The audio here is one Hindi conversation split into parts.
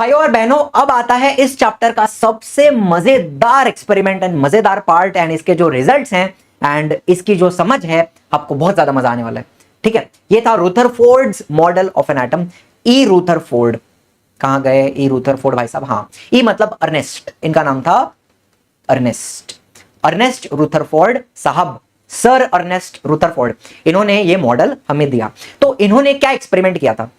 भाइयों और बहनों, अब आता है इस चैप्टर का सबसे मजेदार एक्सपेरिमेंट एंड मजेदार पार्ट एंड इसके जो रिजल्ट्स हैं एंड इसकी जो समझ है, आपको बहुत ज्यादा मजा आने वाला है। ठीक है, ये था Rutherford's model of an atom. E Rutherford, कहां गए ई रुथरफोर्ड भाई साहब? हाँ, ई मतलब अर्नेस्ट, इनका नाम था अर्नेस्ट, अर्नेस्ट रुथरफोर्ड साहब, सर अर्नेस्ट रुथरफोर्ड। इन्होंने ये मॉडल हमें दिया। तो इन्होंने क्या एक्सपेरिमेंट किया था?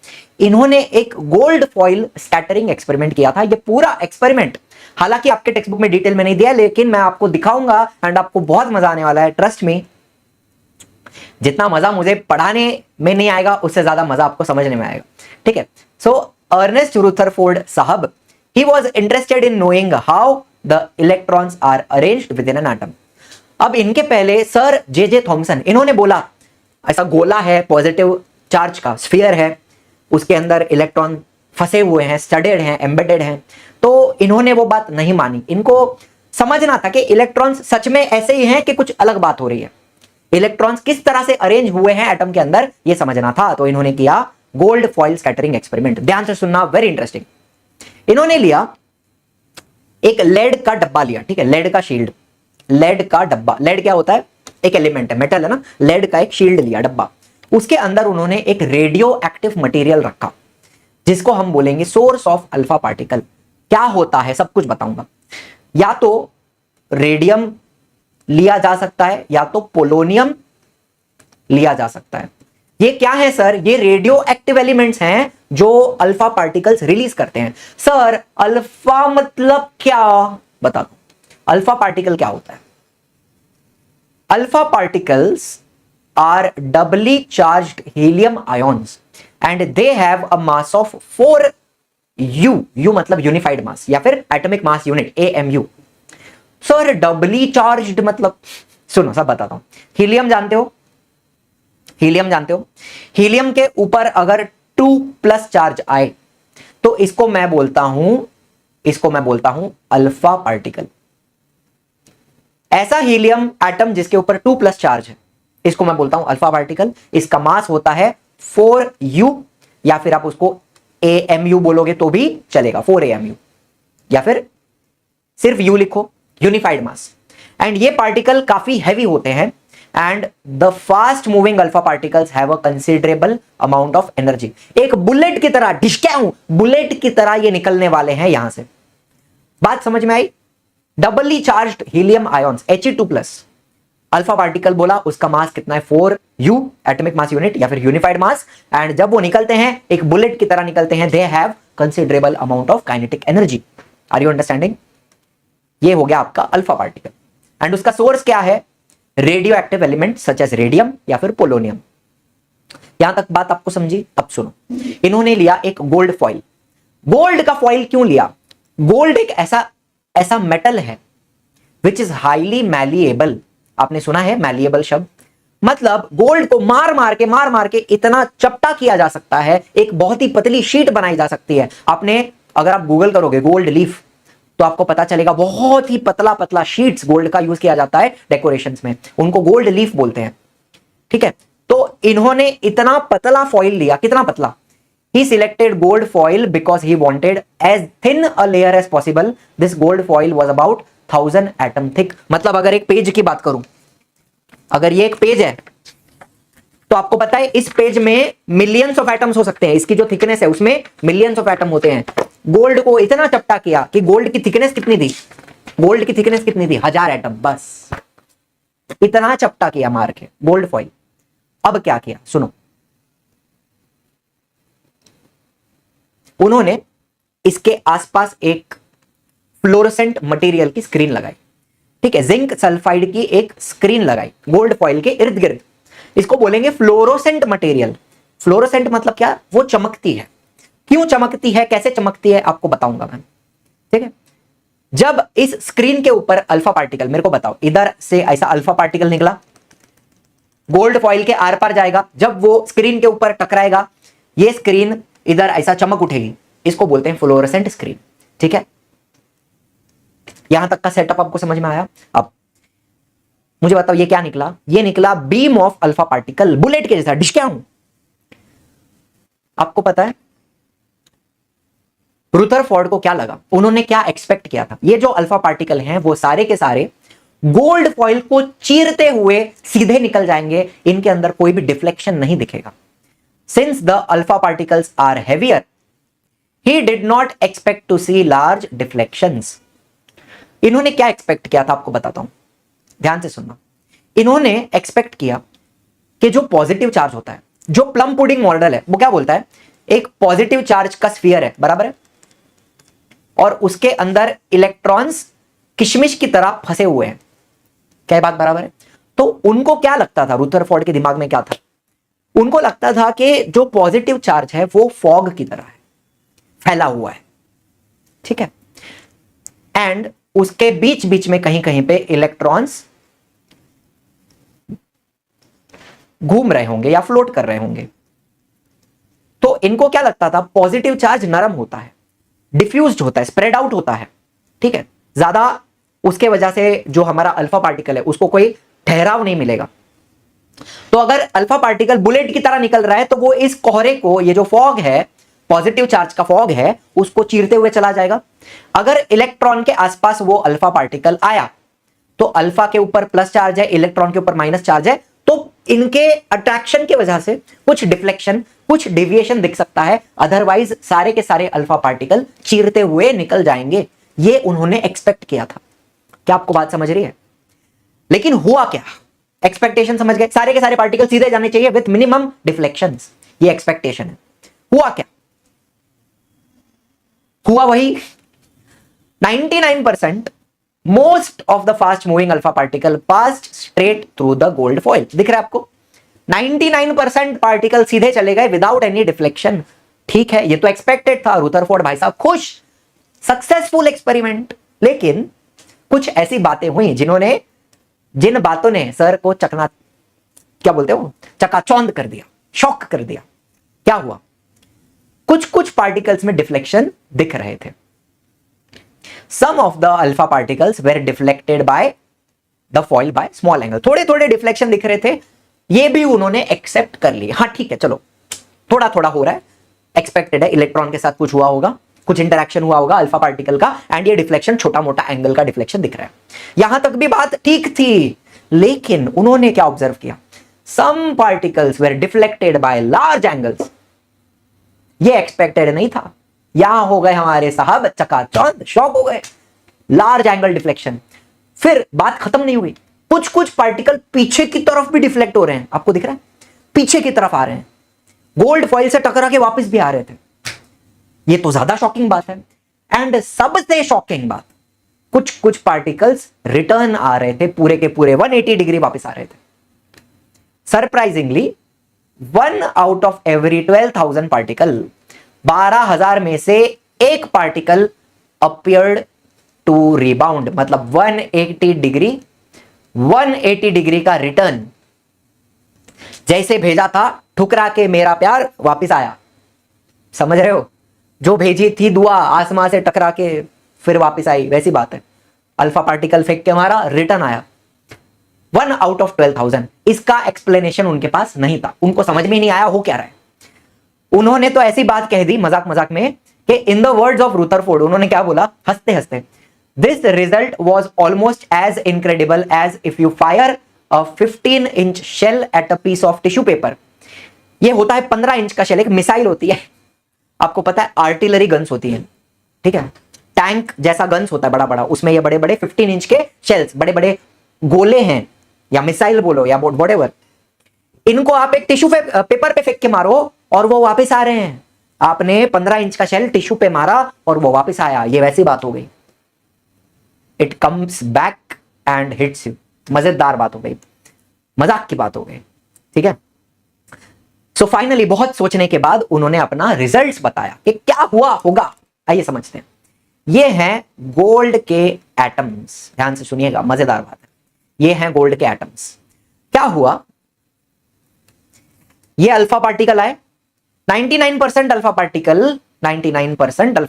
इन्होंने एक गोल्ड फॉइल स्कैटरिंग एक्सपेरिमेंट किया था। ये पूरा एक्सपेरिमेंट हालांकि आपके टेक्स्ट बुक में डिटेल में नहीं दिया, लेकिन मैं आपको दिखाऊंगा एंड आपको बहुत मजा आने वाला है, ट्रस्ट मी। जितना मजा मुझे पढ़ाने में नहीं आएगा, उससे ज्यादा मजा आपको समझने में आएगा। ठीक है, सो अर्नेस्ट रुथरफोर्ड साहब, he was interested in knowing how the electrons are arranged within an atom. अब इनके पहले सर जे थॉमसन, इन्होंने बोला ऐसा गोला है पॉजिटिव चार्ज का, स्फीयर है, उसके अंदर इलेक्ट्रॉन फंसे हुए हैं, स्टडेड हैं, एम्बेडेड हैं। तो इन्होंने वो बात नहीं मानी। इनको समझना था कि इलेक्ट्रॉन्स सच में ऐसे ही हैं कि कुछ अलग बात हो रही है। इलेक्ट्रॉन्स किस तरह से अरेंज हुए हैं एटम के अंदर, ये समझना था। तो इन्होंने किया गोल्ड फॉइल स्कैटरिंग एक्सपेरिमेंट। ध्यान से सुनना, वेरी इंटरेस्टिंग। इन्होंने लिया एक लेड का डब्बा लिया। ठीक है, लेड का शील्ड, लेड का डब्बा। लेड क्या होता है? एक एलिमेंट है, मेटल है ना। लेड का एक शील्ड लिया, डब्बा। उसके अंदर उन्होंने एक रेडियो एक्टिव मटेरियल रखा, जिसको हम बोलेंगे सोर्स ऑफ अल्फा पार्टिकल। क्या होता है सब कुछ बताऊंगा। या तो रेडियम लिया जा सकता है या तो पोलोनियम लिया जा सकता है। ये क्या है सर? ये रेडियो एक्टिव एलिमेंट्स हैं जो अल्फा पार्टिकल्स रिलीज करते हैं। सर अल्फा मतलब क्या, बता दो। अल्फा पार्टिकल क्या होता है? Alpha particles are doubly charged helium ions and they have a mass of 4u, u मतलब यूनिफाइड मास या फिर atomic mass unit, AMU। Sir doubly charged मतलब, सुनो सब बताता हूं। हीलियम जानते हो? हीलियम जानते हो? हीलियम के ऊपर अगर 2+ चार्ज आए तो इसको मैं बोलता हूं अल्फा पार्टिकल। ऐसा हीलियम एटम जिसके ऊपर 2+ चार्ज है, इसको मैं बोलता हूं अल्फा पार्टिकल। इसका मास होता है 4u या फिर आप उसको AMU बोलोगे तो भी चलेगा, 4AMU, या फिर सिर्फ u लिखो, यूनिफाइड मास। एंड ये पार्टिकल काफी हैवी होते हैं and the fast moving alpha particles have a considerable amount of energy. एक बुलेट की तरह, ढिशक्याऊं, बुलेट की तरह ये निकलने वाले हैं यहां से। बात समझ में आई? Doubly charged helium ions, He2+। Alpha particle बोला, उसका मास कितना है? 4u एटॉमिक मास यूनिट या फिर यूनिफाइड मास। एंड जब वो निकलते हैं एक बुलेट की तरह निकलते हैं, they have considerable amount of kinetic energy. Are you understanding? ये हो गया आपका अल्फा पार्टिकल। एंड उसका सोर्स क्या है? Radioactive element such as radium या फिर पोलोनियम। यहां तक बात आपको समझी? अब सुनो, इन्होंने लिया एक गोल्ड फॉइल। गोल्ड का फॉइल क्यों लिया? गोल्ड एक ऐसा मेटल है विच इज हाईली मैलिएबल। आपने सुना है मैलिएबल शब्द? मतलब गोल्ड को मार मार के इतना चपटा किया जा सकता है, एक बहुत ही पतली शीट बनाई जा सकती है। आपने अगर आप गूगल करोगे गोल्ड लीफ तो आपको पता चलेगा बहुत ही पतला पतला शीट्स गोल्ड का यूज किया जाता है डेकोरेशंस में, उनको गोल्ड लीफ बोलते हैं। ठीक है, तो इन्होंने इतना पतला फॉइल लिया। कितना पतला? He selected gold foil because he wanted as thin a layer as possible. This gold foil was about 1000 atom thick. मतलब अगर एक पेज की बात करूं, अगर ये एक पेज है तो आपको पता है इस पेज में मिलियंस ऑफ एटम्स हो सकते हैं। इसकी जो थिकनेस है उसमें मिलियंस ऑफ एटम होते हैं। गोल्ड को इतना चपटा किया कि गोल्ड की थिकनेस कितनी थी? गोल्ड की थिकनेस कितनी थी? 1000 एटम, बस इतना चपटा किया मार के गोल्ड फॉइल। अब क्या किया सुनो, उन्होंने इसके आसपास एक फ्लोरोसेंट मटेरियल की स्क्रीन लगाई। ठीक है, जिंक सल्फाइड की एक स्क्रीन लगाई गोल्ड फॉइल के इर्द गिर्द। इसको बोलेंगे फ्लोरोसेंट मटेरियल। फ्लोरोसेंट मतलब क्या? वो चमकती है। क्यों चमकती है, कैसे चमकती है, आपको बताऊंगा मैं। ठीक है, जब इस स्क्रीन के ऊपर अल्फा पार्टिकल, मेरे को बताओ, इधर से ऐसा अल्फा पार्टिकल निकला, गोल्ड फॉइल के आर पार जाएगा, जब वो स्क्रीन के ऊपर टकराएगा, ये स्क्रीन इधर ऐसा चमक उठेगी, इसको बोलते हैं फ्लोरोसेंट स्क्रीन। ठीक है, यहां तक का सेटअप आपको समझ में आया? अब मुझे बताओ ये क्या निकला? ये निकला beam of alpha particle, bullet के जैसा, डिशक्याऊं। आपको पता है रुदरफोर्ड को क्या लगा, उन्होंने क्या एक्सपेक्ट किया था, ये जो अल्फा पार्टिकल हैं वो सारे के सारे गोल्ड फॉइल को चीरते हुए सीधे निकल जाएंगे, इनके अंदर कोई भी डिफ्लेक्शन नहीं दिखेगा। Since the alpha particles are heavier, he did not expect to see large deflections. इन्होंने क्या एक्सपेक्ट किया था, आपको बताता हूं, ध्यान से सुनना। इन्होंने एक्सपेक्ट किया कि जो पॉजिटिव चार्ज होता है, जो प्लम पुडिंग मॉडल है वो क्या बोलता है, एक पॉजिटिव चार्ज का स्फीयर है, बराबर है, और उसके अंदर इलेक्ट्रॉन्स किशमिश की तरह फंसे हुए हैं, क्या बात बराबर है। तो उनको क्या लगता था, रुदरफोर्ड के दिमाग में क्या था, उनको लगता था कि जो पॉजिटिव चार्ज है वो फॉग की तरह है, फैला हुआ है, ठीक है, एंड उसके बीच बीच में कहीं कहीं पे इलेक्ट्रॉन्स घूम रहे होंगे या फ्लोट कर रहे होंगे। तो इनको क्या लगता था, पॉजिटिव चार्ज नरम होता है, डिफ्यूज्ड होता है, स्प्रेड आउट होता है, ठीक है, ज्यादा उसके वजह से जो हमारा अल्फा पार्टिकल है उसको कोई ठहराव नहीं मिलेगा। तो अगर अल्फा पार्टिकल बुलेट की तरह निकल रहा है तो वो इस कोहरे को, ये जो फॉग है, पॉजिटिव चार्ज का फॉग है, उसको चीरते हुए चला जाएगा। अगर इलेक्ट्रॉन के आसपास वो अल्फा पार्टिकल आया तो अल्फा के ऊपर प्लस चार्ज है, इलेक्ट्रॉन के ऊपर माइनस चार्ज है, तो इनके अट्रैक्शन की वजह से कुछ डिफ्लेक्शन, कुछ डेविएशन दिख सकता है, अदरवाइज सारे के सारे अल्फा पार्टिकल चीरते हुए निकल जाएंगे। ये उन्होंने एक्सपेक्ट किया था। क्या आपको बात समझ रही है? लेकिन हुआ क्या, एक्सपेक्टेशन समझ गए, सारे के सारे पार्टिकल सीधे जाने चाहिए विथ मिनिमम डिफ्लेक्शंस, ये एक्सपेक्टेशन है। हुआ क्या, हुआ वही 99% most of the fast moving alpha particle passed straight through the gold foil. दिख रहा है आपको, 99% पार्टिकल सीधे चले गए विदाउट एनी डिफ्लेक्शन। ठीक है, ये तो एक्सपेक्टेड था, रुदरफोर्ड भाई साहब खुश, सक्सेसफुल एक्सपेरिमेंट। लेकिन कुछ ऐसी बातें हुई जिन बातों ने सर को क्या बोलते हो, चकाचौंध कर दिया, शॉक कर दिया। क्या हुआ, कुछ पार्टिकल्स में डिफ्लेक्शन दिख रहे थे। Some of the alpha particles were deflected by the foil by small angle. थोड़े थोड़े डिफ्लेक्शन दिख रहे थे, ये भी उन्होंने एक्सेप्ट कर लिया। हाँ ठीक है, चलो थोड़ा थोड़ा हो रहा है, एक्सपेक्टेड है, इलेक्ट्रॉन के साथ कुछ हुआ होगा, कुछ इंटरेक्शन हुआ होगा अल्फा पार्टिकल का, एंड ये डिफ्लेक्शन छोटा मोटा एंगल का डिफ्लेक्शन दिख रहा है। यहां तक भी बात ठीक थी, लेकिन उन्होंने क्या ऑब्जर्व किया, some particles were deflected by large angles. ये एक्सपेक्टेड नहीं था, यहां हो गए हमारे साहब चकाचौंध, शॉक हो गए, लार्ज एंगल डिफ्लेक्शन। फिर बात खत्म नहीं हुई, कुछ पार्टिकल पीछे की तरफ भी डिफ्लेक्ट हो रहे हैं, आपको दिख रहा है, पीछे की तरफ आ रहे हैं, गोल्ड फॉइल से टकरा के वापस भी आ रहे थे। ये तो ज्यादा शॉकिंग बात है। एंड सबसे शॉकिंग बात, कुछ पार्टिकल्स रिटर्न आ रहे थे, पूरे के पूरे 180 डिग्री वापस आ रहे थे। Surprisingly 1 out of every 12,000 particle, 12,000 में से एक पार्टिकल अपियर्ड टू रिबाउंड, मतलब 180 डिग्री का रिटर्न। जैसे भेजा था ठुकरा के मेरा प्यार वापस आया, समझ रहे हो, जो भेजी थी दुआ आसमां से टकरा के फिर वापस आई, वैसी बात है। अल्फा पार्टिकल फेंक के मारा, रिटर्न आया 1 आउट ऑफ 12,000। इसका एक्सप्लेनेशन उनके पास नहीं था, उनको समझ में नहीं आया हो क्या रहा है। उन्होंने तो ऐसी बात कह दी मजाक मजाक में कि in the words of Rutherford, उन्होंने क्या बोला हंसते हंसते, this result was almost as incredible as if you fire a 15 inch shell at a piece of tissue paper. ये होता है 15 इंच का शेल, एक मिसाइल होती है, आपको पता है, आर्टिलरी गन्स होती है, ठीक है, टैंक जैसा गन्स होता है बड़ा बड़ा, उसमें ये बड़े बड़े 15 इंच के शेल्स, बड़े बड़े गोले हैं, या मिसाइल बोलो या व्हाटएवर। इनको आप एक टिश्यू पेपर पे फेंक के मारो और वो वापस आ रहे हैं। आपने 15 इंच का शेल टिश्यू पे मारा और वो वापस आया, ये वैसी बात हो गई, it comes back and hits you. मजेदार बात हो गई, मजाक की बात हो गई, ठीक है। सो फाइनली बहुत सोचने के बाद उन्होंने अपना रिजल्ट्स बताया कि क्या हुआ होगा। आइए समझते हैं। ये हैं गोल्ड के एटम्स, ध्यान से सुनिएगा, मजेदार बात है। ये हैं गोल्ड के एटम्स। क्या हुआ, ये अल्फा पार्टिकल आए, 99% अल्फा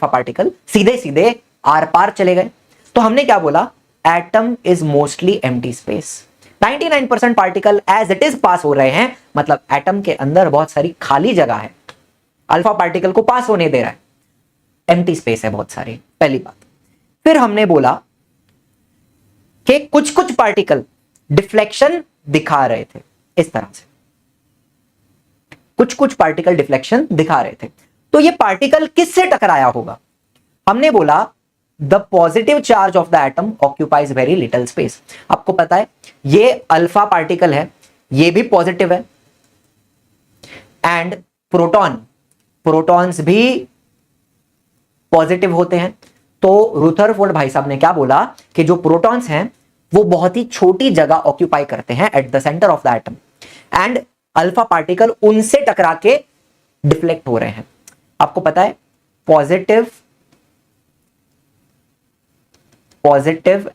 पार्टिकल सीधे सीधे आर पार चले गए। तो हमने क्या बोला, atom is mostly empty space. 99% particle as it is pass हो रहे हैं, मतलब एटम के अंदर बहुत सारी खाली जगह है, अल्फा पार्टिकल को पास होने दे रहा है। एम्प्टी स्पेस है बहुत सारी, पहली बात। फिर हमने बोला कि कुछ कुछ पार्टिकल डिफ्लेक्शन दिखा रहे थे, इस तरह से कुछ कुछ पार्टिकल डिफ्लेक्शन दिखा रहे थे। तो ये पार्टिकल किससे टकराया होगा? हमने बोला the positive charge of the atom occupies very little space. आपको पता है ये अल्फा पार्टिकल है, ये भी पॉजिटिव है, एंड प्रोटॉन्स भी पॉजिटिव होते हैं। तो रुदरफोर्ड भाई साहब ने क्या बोला कि जो प्रोटॉन्स हैं वो बहुत ही छोटी जगह ऑक्यूपाई करते हैं at the centre of the atom, and alpha particle उनसे टकरा के डिफ्लेक्ट हो रहे हैं। आपको पता है positive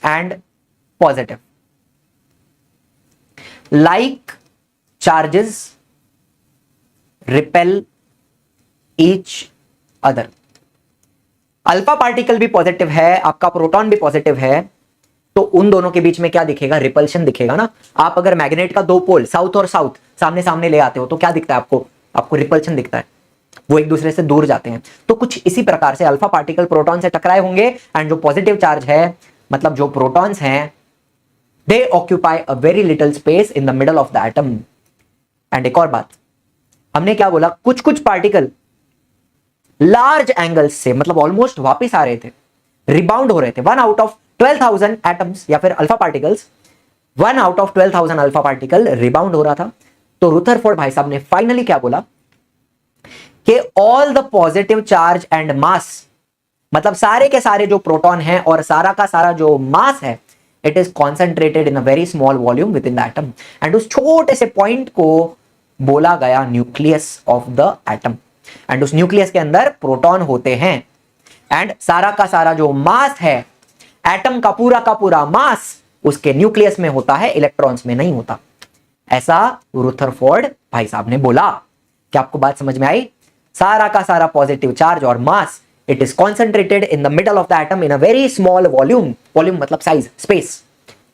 and positive like charges repel each other. Alpha particle भी पॉजिटिव है, आपका प्रोटॉन भी पॉजिटिव है, तो उन दोनों के बीच में क्या दिखेगा? रिपल्शन दिखेगा ना। आप अगर मैग्नेट का दो पोल साउथ और साउथ सामने सामने ले आते हो तो क्या दिखता है आपको? आपको रिपल्शन दिखता है, वो एक दूसरे से दूर जाते हैं। तो कुछ इसी प्रकार से अल्फा पार्टिकल प्रोटॉन से टकराए होंगे, एंड जो पॉजिटिव चार्ज है, मतलब जो प्रोटॉन्स हैं, दे occupy a very little space in the middle of the atom. And एक और बात हमने क्या बोला, कुछ कुछ पार्टिकल लार्ज एंगल्स से, मतलब ऑलमोस्ट वापस आ रहे थे, रिबाउंड हो रहे थे। 1 आउट ऑफ 12,000 एटम्स या फिर alpha particles, 1 out of 12,000 alpha particle rebound हो रहा था। तो रुदरफोर्ड भाई साहब ने फाइनली क्या बोला कि all the positive charge and mass, मतलब सारे के सारे जो प्रोटॉन हैं और सारा का सारा जो मास है, it is concentrated in a very small volume with in the atom. And उस छोटे से पॉइंट को बोला गया nucleus of the atom. And उस न्यूक्लियस के अंदर प्रोटॉन होते हैं, एंड सारा का सारा जो मास है, एटम का पूरा मास उसके न्यूक्लियस में होता है, इलेक्ट्रॉन्स में नहीं होता। ऐसा रुदरफोर्ड भाई साहब ने बोला। क्या आपको बात समझ में आई? सारा का सारा पॉजिटिव चार्ज और mass, it is concentrated in the middle of the atom in a very small volume. Volume मतलब साइज, स्पेस,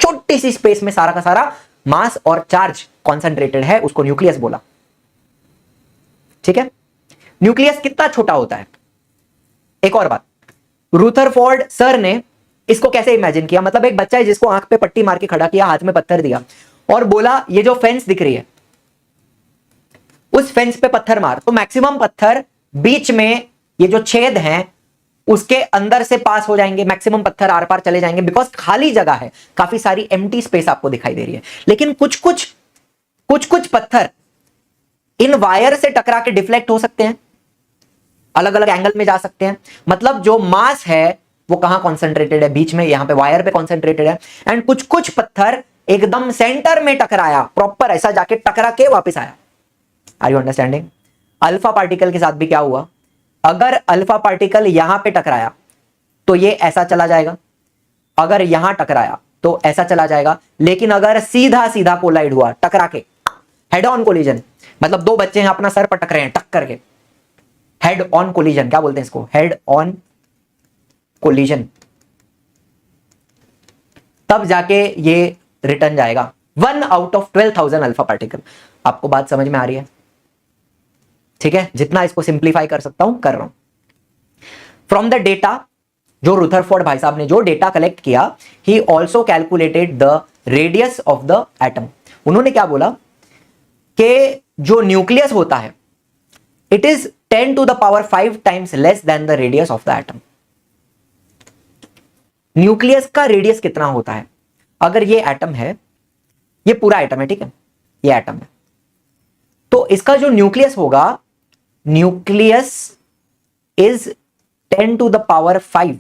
छोटी सी स्पेस में सारा का सारा मास और चार्ज कॉन्सेंट्रेटेड है, उसको न्यूक्लियस बोला। ठीक है, न्यूक्लियस कितना छोटा होता है? एक और बात, रुदरफोर्ड सर ने इसको कैसे इमेजिन किया? मतलब एक बच्चा है जिसको आंख पे पट्टी मार के खड़ा किया, हाथ में पत्थर दिया और बोला ये जो फेंस दिख रही है उस फेंस पे पत्थर मार, तो मैक्सिमम पत्थर बीच में ये जो छेद हैं उसके अंदर से पास हो जाएंगे, मैक्सिमम पत्थर आर पार चले जाएंगे, बिकॉज खाली जगह है, काफी सारी एम्प्टी स्पेस आपको दिखाई दे रही है। लेकिन कुछ कुछ पत्थर इन वायर से टकरा के डिफ्लेक्ट हो सकते हैं, अलग अलग एंगल में जा सकते हैं। मतलब जो मास है वो कहां कॉन्सेंट्रेटेड है? बीच में, यहां पे वायर पे कॉन्सेंट्रेटेड है। एंड कुछ पत्थर एकदम सेंटर में टकराया, प्रॉपर ऐसा जाके टकरा के वापस आया। Are you understanding? Alpha particle के साथ भी क्या हुआ? अगर अल्फा पार्टिकल यहां पे टकराया तो ये ऐसा चला जाएगा, अगर यहां टकराया तो ऐसा चला जाएगा। लेकिन अगर सीधा सीधा कोलाइड हुआ, टकरा के, हेड ऑन कोलिजन, मतलब दो बच्चे हैं अपना सर पटक रहे हैं टक्कर के, हेड ऑन कोलिजन, क्या बोलते हैं इसको? हेड ऑन कोलिजन, तब जाके ये रिटर्न जाएगा। 1 आउट ऑफ 12,000 अल्फा पार्टिकल। आपको बात समझ में आ रही है? ठीक है, जितना इसको सिंप्लीफाई कर सकता हूं कर रहा हूं। फ्रॉम द डेटा, जो रुदरफोर्ड भाई साहब ने जो डेटा कलेक्ट किया, he also calculated the radius of the atom. उन्होंने क्या बोला कि जो न्यूक्लियस होता है, it is 10 to the power 5 times less than the radius of the atom। Nucleus का रेडियस कितना होता है? अगर ये एटम है, ये पूरा एटम है, ठीक है, ये एटम है, तो इसका जो न्यूक्लियस होगा, nucleus is 10 to the power 5,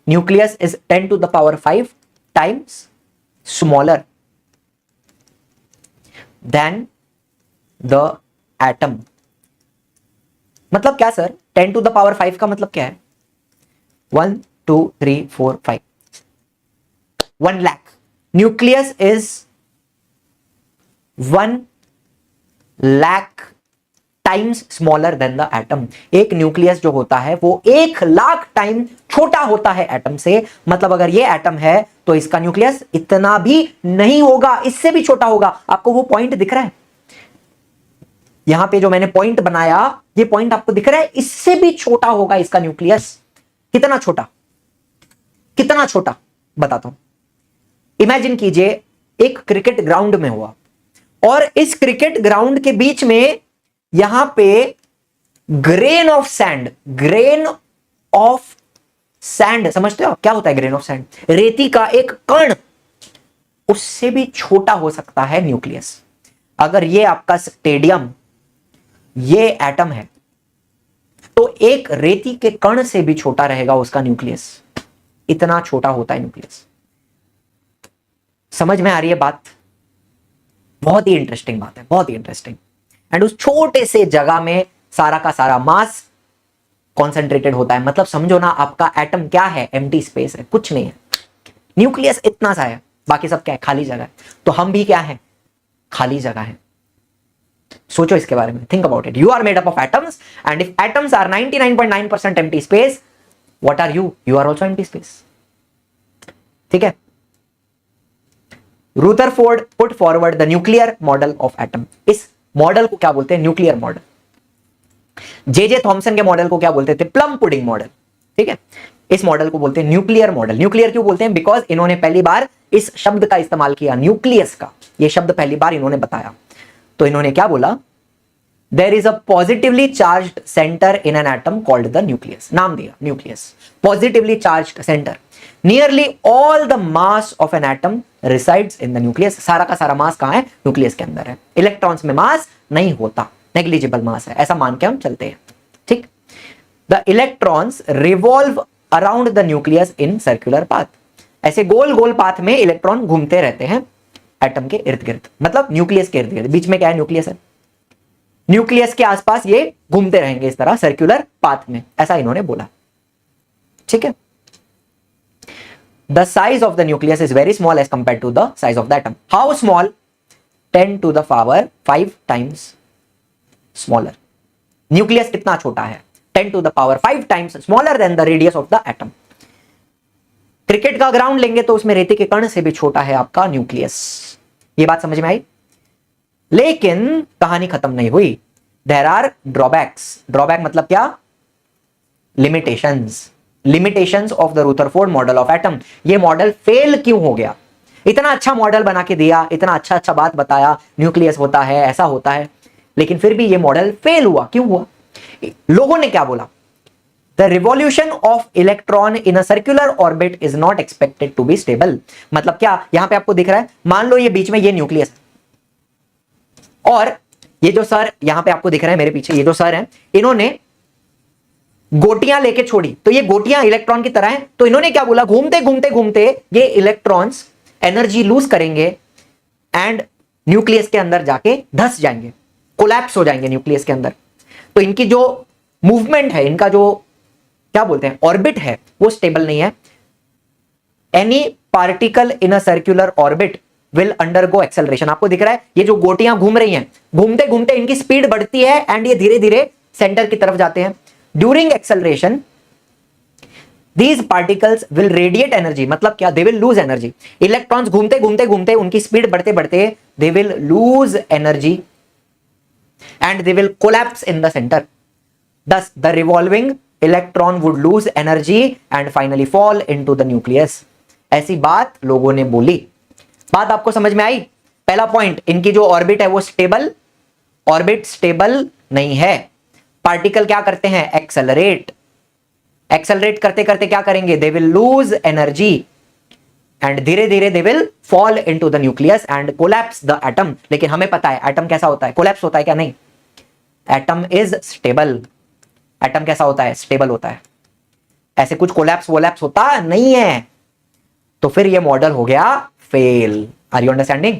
nucleus is 10 to the power 5 times smaller than the atom. मतलब क्या सर? 10 to the power 5 का मतलब क्या है? 1 2 3 4 5, 1 lakh. Nucleus is 1 lakh times smaller than the atom. एक न्यूक्लियस जो होता है वो 1 लाख टाइम छोटा होता है एटम से। मतलब अगर ये एटम है तो इसका न्यूक्लियस इतना भी नहीं होगा, इससे भी छोटा होगा। आपको वो पॉइंट दिख रहा है? यहां पे जो मैंने पॉइंट बनाया, ये पॉइंट आपको दिख रहा है, इससे भी छोटा होगा इसका न्यूक्लियस। कितना छोटा, कितना छोटा बताता हूं। इमेजिन कीजिए एक क्रिकेट ग्राउंड में हुआ, और इस क्रिकेट ग्राउंड के बीच में यहां पे grain of sand, grain of sand, समझते हो क्या होता है ग्रेन ऑफ सैंड? रेती का एक कण, उससे भी छोटा हो सकता है न्यूक्लियस। अगर ये आपका स्टेडियम, ये एटम है, तो एक रेती के कण से भी छोटा रहेगा उसका न्यूक्लियस। इतना छोटा होता है न्यूक्लियस। समझ में आ रही है बात? बहुत ही इंटरेस्टिंग बात है, बहुत ही इंटरेस्टिंग। एंड उस छोटे से जगह में सारा का सारा मास कॉन्सेंट्रेटेड होता है। मतलब समझो ना, आपका एटम क्या है? एम्प्टी स्पेस है, कुछ नहीं है। न्यूक्लियस इतना सा है, बाकी सब क्या है? खाली जगह है। तो हम भी क्या है? खाली जगह है। सोचो इसके बारे में, think about it. You are made up of atoms, and if atoms are 99.9% empty space, what are you? You are also empty space. ठीक है। Rutherford put forward the nuclear model of atom. इस मॉडल को क्या बोलते हैं? Nuclear model. जे थॉमसन के मॉडल को क्या बोलते थे? Plum pudding model. ठीक है। इस मॉडल को बोलते हैं न्यूक्लियर मॉडल। न्यूक्लियर क्यों बोलते हैं? बिकॉज इन्होंने पहली बार इस शब्द का इस्तेमाल किया, न्यूक्लियस का। यह शब्द पहली बार इन्होंने बताया। तो इन्होंने क्या बोला? There is a positively charged centre in an atom called the nucleus. नाम दिया nucleus, positively charged centre. Nearly all the mass of an atom resides in the nucleus. सारा का सारा मास कहां है? न्यूक्लियस के अंदर है। इलेक्ट्रॉन्स में मास नहीं होता, नेग्लिजिबल मास है, ऐसा मान के हम चलते हैं। ठीक। The electrons revolve around the nucleus in circular path. ऐसे गोल गोल पाथ में इलेक्ट्रॉन घूमते रहते हैं एटम के इर्द गिर्द। मतलब न्यूक्लियस के इर्द गिर्द, बीच में क्या है? न्यूक्लियस है। न्यूक्लियस के आसपास ये घूमते रहेंगे इस तरह सर्कुलर पाथ में, ऐसा इन्होंने बोला। ठीक है। The size of the nucleus is very small as compared to the size of the atom. How small? 10 to the power 5 times smaller. Nucleus कितना छोटा है? 10 to the power 5 times smaller than the radius of the atom. Cricket का ग्राउंड लेंगे तो उसमें रेती के कण से भी छोटा है आपका न्यूक्लियस। ये बात समझ में आई? लेकिन कहानी खत्म नहीं हुई। There are drawbacks. ड्रॉबैक मतलब क्या? Limitations. Limitations of the Rutherford model of atom. ये मॉडल फेल क्यों हो गया? इतना अच्छा मॉडल बना के दिया, इतना अच्छा अच्छा बात बताया, न्यूक्लियस होता है, ऐसा होता है, लेकिन फिर भी ये मॉडल फेल हुआ। क्यों हुआ? लोगों ने क्या बोला? The revolution of electron in a circular orbit is not expected to be stable. मतलब क्या? यहां पे आपको दिख रहा है, मान लो ये बीच में ये न्यूक्लियस, और ये जो सर यहां पे आपको दिख रहे हैं मेरे पीछे, ये जो सर हैं, इन्होंने गोटियां लेके छोड़ी, तो ये गोटियां इलेक्ट्रॉन की तरह हैं। तो इन्होंने क्या बोला? घूमते घूमते घूमते ये इलेक्ट्रॉन्स एनर्जी लूज करेंगे एंड न्यूक्लियस के अंदर जाके धस जाएंगे, कोलैप्स हो जाएंगे न्यूक्लियस के अंदर। तो इनकी जो मूवमेंट है, इनका जो क्या बोलते हैं ऑर्बिट है, वो स्टेबल नहीं है। Any particle in a circular orbit will undergo acceleration. आपको दिख रहा है ये जो गोटियां घूम रही हैं, घूमते घूमते इनकी स्पीड बढ़ती है एंड ये धीरे धीरे सेंटर की तरफ जाते हैं। During acceleration these particles will radiate energy। मतलब क्या? they will lose energy। Electrons घूमते घूमते घूमते उनकी स्पीड बढ़ते बढ़ते they will lose energy and they will collapse in the center। thus the revolving electron would lose energy and finally fall into the nucleus। ऐसी बात लोगों ने बोली। बात आपको समझ में आई? पहला पॉइंट, इनकी जो ऑर्बिट है वो स्टेबल, ऑर्बिट स्टेबल नहीं है। पार्टिकल क्या करते हैं? एक्सेलरेट। एक्सेलरेट करते करते क्या करेंगे? They will lose energy and धीरे धीरे they will fall into the nucleus and collapse the atom. लेकिन हमें पता है एटम कैसा होता है? कोलैप्स होता है क्या? नहीं, एटम इज स्टेबल। एटम कैसा होता है? स्टेबल होता है। ऐसे कुछ कोलैप्स वोलैप्स होता नहीं है। तो फिर ये मॉडल हो गया फेल। Are you understanding?